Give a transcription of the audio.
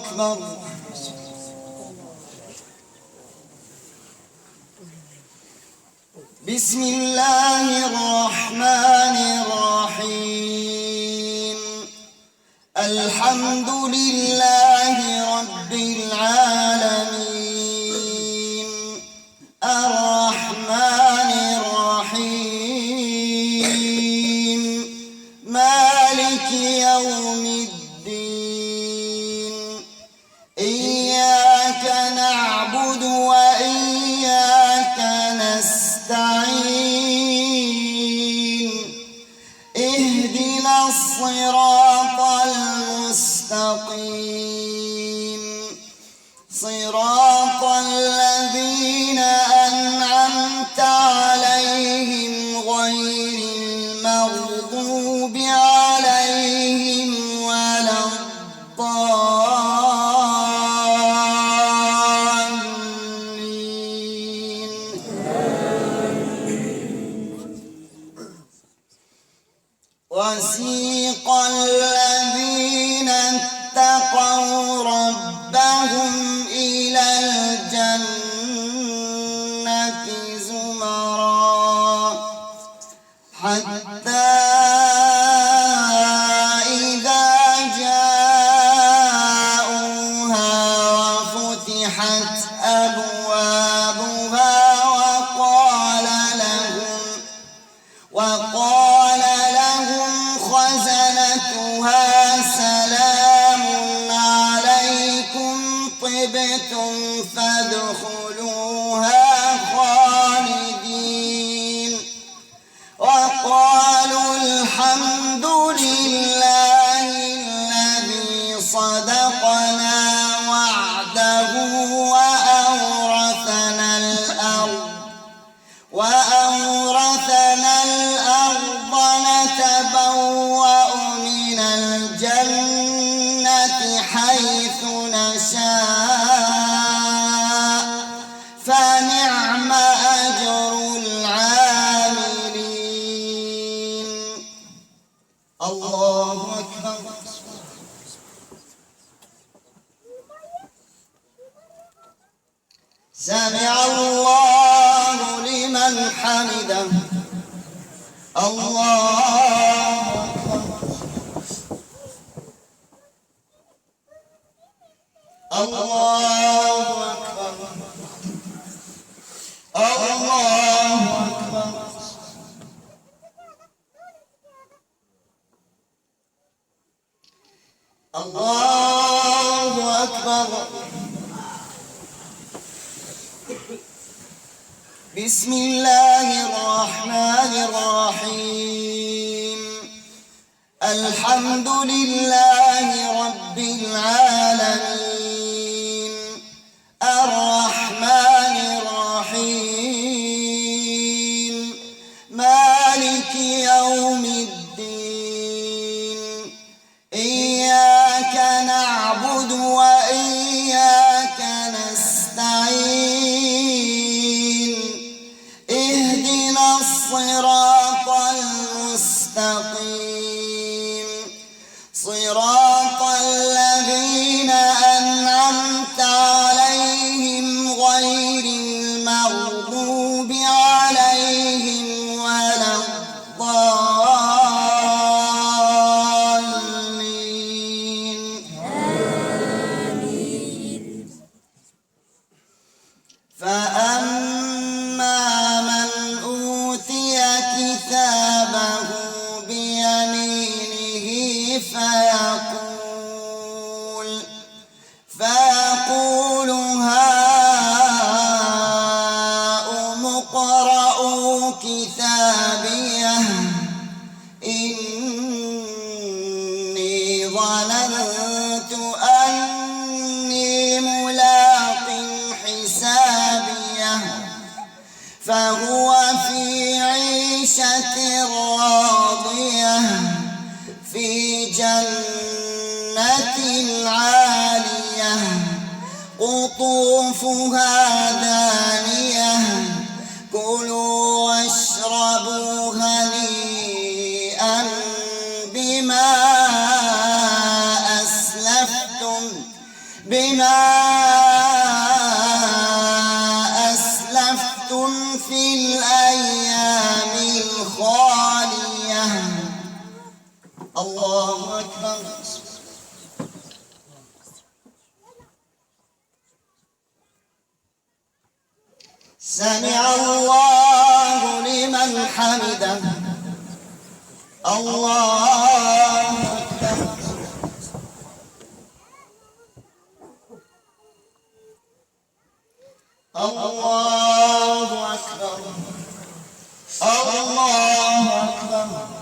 أكبر. بسم الله الرحمن الرحيم. الحمد لله رب العالمين الرحمن الرحيم مالك يوم الدين إياك نعبد وإياك نستعين اهدنا الصراط المستقيم صراط الذين أنعمت عليهم غير المغضوب عليهم ولا الضالين. وسيق الذين اتقوا ربهم إلى الجنة زمرا حتى إذا جاءوها وفتحت أبوابها وقال لهم خزنتها سلام عليكم طبتم فادخلوها خالدين وقالوا الحمد لله الذي صدقنا وعده وأورثنا الأرض نتبوأ من الجنة حيث نشاء فنعم أجر العاملين. الله أكبر. سمع الله لمن حمده. الله أكبر. الله أكبر. الله أكبر. الله أكبر. بسم الله الرحمن الرحيم. الحمد لله رب العالمين الرحمن الرحيم مالك يوم الدين إياك نعبد وإياك نستعين اهدنا الصراط المستقيم صراط الذين أنعمت عليهم غير المغضوب عليهم ولا الضالين. فأما من أوتي كتابه بيمينه فيقول هاؤم اقرءوا كتابيه إني ظننت أني ملاق حسابيه فهو في عيشة راضية في جنة عالية قطوفها دانية كلوا واشربوا هنيئا بما أسلفتم بما أسلفتم في الأيام الخالية. الله أكبر. سمع الله لمن حمده. الله أكبر. الله أكبر. الله أكبر.